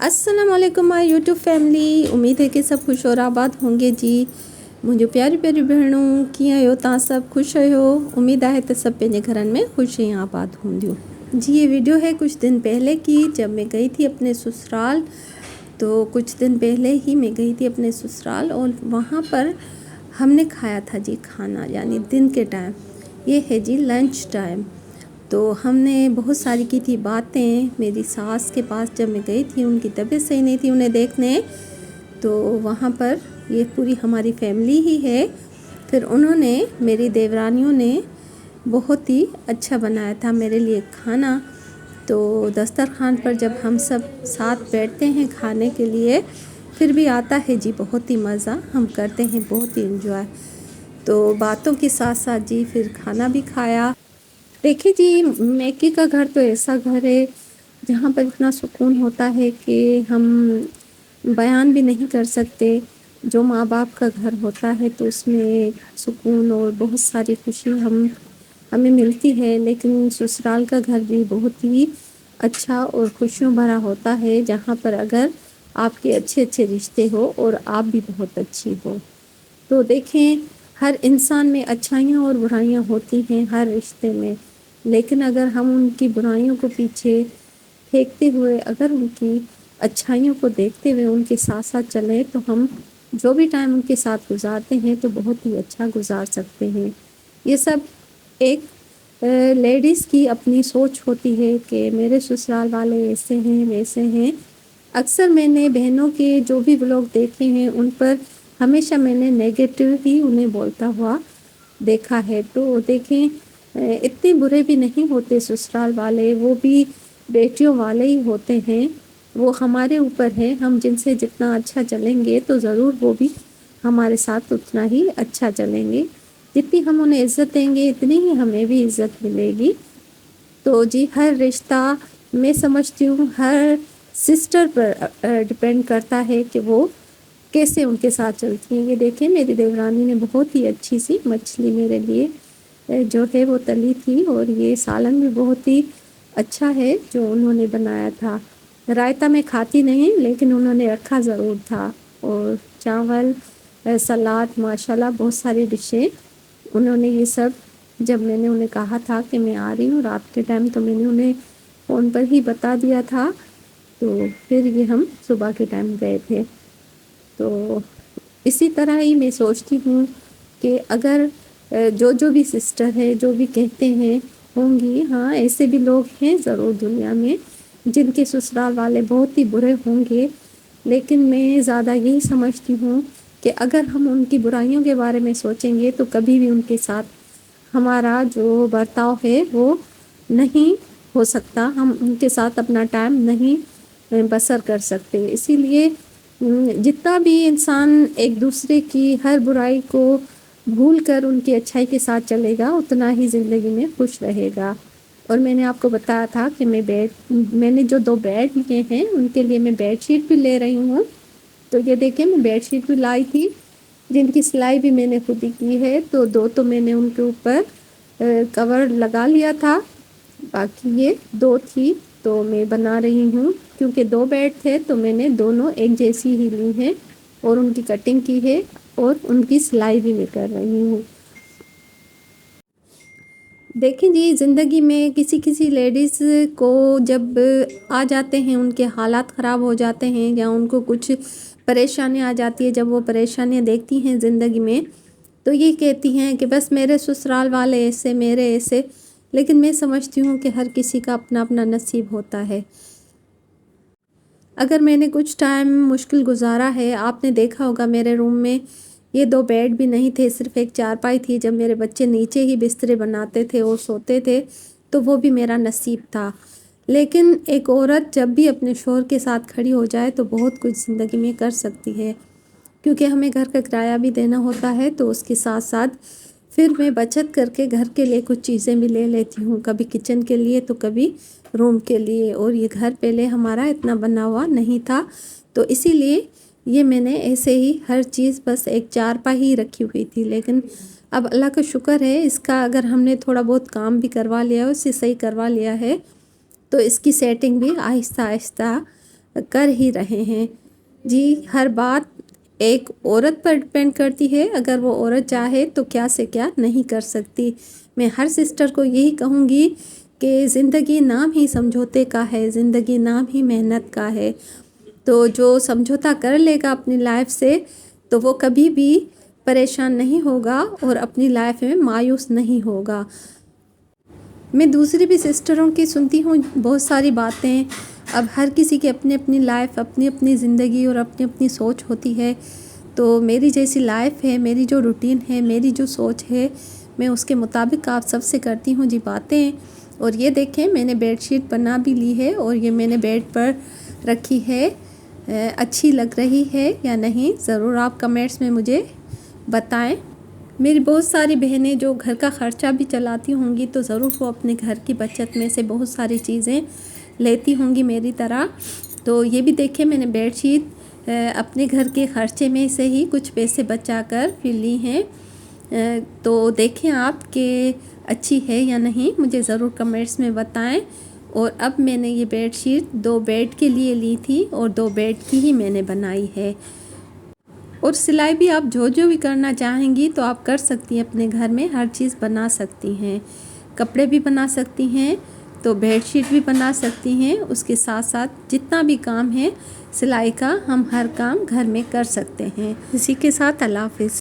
अस्सलाम वालेकुम my YouTube family. उम्मीद है कि सब खुश और आबाद होंगे जी। मुझे प्यारी प्यारी बहनों कीअं आहियो तव्हां सब खुश आहियो। उम्मीद है तो सब पंहिंजे घरनि में खुश ऐं आबाद होंदियूं जी। ये वीडियो है कुछ दिन पहले की, जब मैं गई थी अपने ससुराल। तो कुछ दिन पहले ही मैं गई थी अपने ससुराल और वहाँ पर हमने खाया था जी खाना, यानी दिन के टाइम। ये है जी लंच टाइम। तो हमने बहुत सारी की थी बातें। मेरी सास के पास जब मैं गई थी, उनकी तबीयत सही नहीं थी उन्हें देखने, तो वहाँ पर ये पूरी हमारी फैमिली ही है। फिर उन्होंने, मेरी देवरानियों ने बहुत ही अच्छा बनाया था मेरे लिए खाना। तो दस्तरखान पर जब हम सब साथ बैठते हैं खाने के लिए, फिर भी आता है जी बहुत ही मज़ा। हम करते हैं बहुत ही एंजॉय। तो बातों के साथ साथ जी फिर खाना भी खाया। देखिए जी, मैकी का घर तो ऐसा घर है जहाँ पर इतना सुकून होता है कि हम बयान भी नहीं कर सकते। जो माँ बाप का घर होता है तो उसमें सुकून और बहुत सारी खुशी हमें मिलती है। लेकिन ससुराल का घर भी बहुत ही अच्छा और खुशियों भरा होता है, जहाँ पर अगर आपके अच्छे अच्छे रिश्ते हो और आप भी बहुत अच्छी हो। तो देखें, हर इंसान में अच्छाइयाँ और बुराइयाँ होती हैं, हर रिश्ते में। लेकिन अगर हम उनकी बुराइयों को पीछे फेंकते हुए, अगर उनकी अच्छाइयों को देखते हुए उनके साथ साथ चलें, तो हम जो भी टाइम उनके साथ गुजारते हैं तो बहुत ही अच्छा गुजार सकते हैं। ये सब एक लेडीज़ की अपनी सोच होती है कि मेरे ससुराल वाले ऐसे हैं वैसे हैं। अक्सर मैंने बहनों के जो भी व्लॉग देखे हैं, उन पर हमेशा मैंने नेगेटिव ही उन्हें बोलता हुआ देखा है। तो देखें, इतने बुरे भी नहीं होते ससुराल वाले, वो भी बेटियों वाले ही होते हैं। वो हमारे ऊपर है, हम जिनसे जितना अच्छा चलेंगे तो ज़रूर वो भी हमारे साथ उतना ही अच्छा चलेंगे। जितनी हम उन्हें इज़्ज़त देंगे इतनी ही हमें भी इज़्ज़त मिलेगी। तो जी हर रिश्ता, मैं समझती हूँ, हर सिस्टर पर डिपेंड करता है कि वो कैसे उनके साथ चलती हैं। ये देखें, मेरी देवरानी ने बहुत ही अच्छी सी मछली मेरे लिए जो है वो तली थी, और ये सालन भी बहुत ही अच्छा है जो उन्होंने बनाया था। रायता मैं खाती नहीं, लेकिन उन्होंने रखा ज़रूर था। और चावल, सलाद, माशाल्लाह बहुत सारी डिशें उन्होंने ये सब। जब मैंने उन्हें कहा था कि मैं आ रही हूँ रात के टाइम, तो मैंने उन्हें फ़ोन पर ही बता दिया था। तो फिर ये हम सुबह के टाइम गए थे। तो इसी तरह ही मैं सोचती हूँ कि अगर जो जो भी सिस्टर है, जो भी कहते हैं होंगी, हाँ ऐसे भी लोग हैं ज़रूर दुनिया में जिनके ससुराल वाले बहुत ही बुरे होंगे। लेकिन मैं ज़्यादा यही समझती हूँ कि अगर हम उनकी बुराइयों के बारे में सोचेंगे तो कभी भी उनके साथ हमारा जो बर्ताव है वो नहीं हो सकता। हम उनके साथ अपना टाइम नहीं बसर कर सकते। इसीलिए जितना भी इंसान एक दूसरे की हर बुराई को भूल कर उनकी अच्छाई के साथ चलेगा, उतना ही ज़िंदगी में खुश रहेगा। और मैंने आपको बताया था कि मैंने जो 2 बेड लिए हैं उनके लिए मैं बेडशीट भी ले रही हूँ। तो ये देखिए, मैं बेडशीट भी लाई थी जिनकी सिलाई भी मैंने खुद ही की है। तो 2 तो मैंने उनके ऊपर कवर लगा लिया था, बाकी ये 2 थी तो मैं बना रही हूँ। क्योंकि 2 बेड थे तो मैंने दोनों एक जैसी ही ली हैं और उनकी कटिंग की है और उनकी सिलाई भी मैं कर रही हूँ। देखें जी, ज़िंदगी में किसी किसी लेडीज़ को जब आ जाते हैं, उनके हालात ख़राब हो जाते हैं या उनको कुछ परेशानियाँ आ जाती है, जब वो परेशानियाँ देखती हैं ज़िंदगी में, तो ये कहती हैं कि बस मेरे ससुराल वाले ऐसे, मेरे ऐसे। लेकिन मैं समझती हूँ कि हर किसी का अपना अपना नसीब होता है। अगर मैंने कुछ टाइम मुश्किल गुजारा है, आपने देखा होगा मेरे रूम में ये 2 बेड भी नहीं थे, सिर्फ़ एक चारपाई थी। जब मेरे बच्चे नीचे ही बिस्तरे बनाते थे और सोते थे, तो वो भी मेरा नसीब था। लेकिन एक औरत जब भी अपने शौहर के साथ खड़ी हो जाए तो बहुत कुछ ज़िंदगी में कर सकती है। क्योंकि हमें घर का किराया भी देना होता है, तो उसके साथ साथ फिर मैं बचत करके घर के लिए कुछ चीज़ें भी ले लेती हूँ, कभी किचन के लिए तो कभी रूम के लिए। और ये घर पहले हमारा इतना बना हुआ नहीं था, तो इसीलिए ये मैंने ऐसे ही हर चीज़ बस एक चारपाई ही रखी हुई थी। लेकिन अब अल्लाह का शुक्र है, इसका अगर हमने थोड़ा बहुत काम भी करवा लिया, उसे सही करवा लिया है, तो इसकी सेटिंग भी आहिस्ता आहिस्ता कर ही रहे हैं जी। हर बात एक औरत पर डिपेंड करती है, अगर वो औरत चाहे तो क्या से क्या नहीं कर सकती। मैं हर सिस्टर को यही कहूँगी कि ज़िंदगी नाम ही समझौते का है, ज़िंदगी नाम ही मेहनत का है। तो जो समझौता कर लेगा अपनी लाइफ से तो वो कभी भी परेशान नहीं होगा और अपनी लाइफ में मायूस नहीं होगा। मैं दूसरी भी सिस्टरों की सुनती हूँ बहुत सारी बातें। अब हर किसी की अपनी अपनी लाइफ, अपनी अपनी ज़िंदगी और अपनी अपनी सोच होती है। तो मेरी जैसी लाइफ है, मेरी जो रूटीन है, मेरी जो सोच है, मैं उसके मुताबिक आप सबसे करती हूँ जी बातें। और ये देखें, मैंने बेडशीट बना भी ली है और ये मैंने बेड पर रखी है। अच्छी लग रही है या नहीं, ज़रूर आप कमेंट्स में मुझे बताएं। मेरी बहुत सारी बहनें जो घर का ख़र्चा भी चलाती होंगी तो ज़रूर वो अपने घर की बचत में से बहुत सारी चीज़ें लेती होंगी मेरी तरह। तो ये भी देखें, मैंने बेडशीट अपने घर के ख़र्चे में से ही कुछ पैसे बचा कर फिर ली हैं। तो देखें आप कि अच्छी है या नहीं, मुझे ज़रूर कमेंट्स में बताएं। और अब मैंने ये बेडशीट 2 बेड के लिए ली थी और 2 बेड की ही मैंने बनाई है। और सिलाई भी आप जो भी करना चाहेंगी तो आप कर सकती हैं अपने घर में, हर चीज़ बना सकती हैं। कपड़े भी बना सकती हैं, तो बेडशीट भी बना सकती हैं। उसके साथ साथ जितना भी काम है सिलाई का, हम हर काम घर में कर सकते हैं। इसी के साथ अल्लाह हाफ़िज़।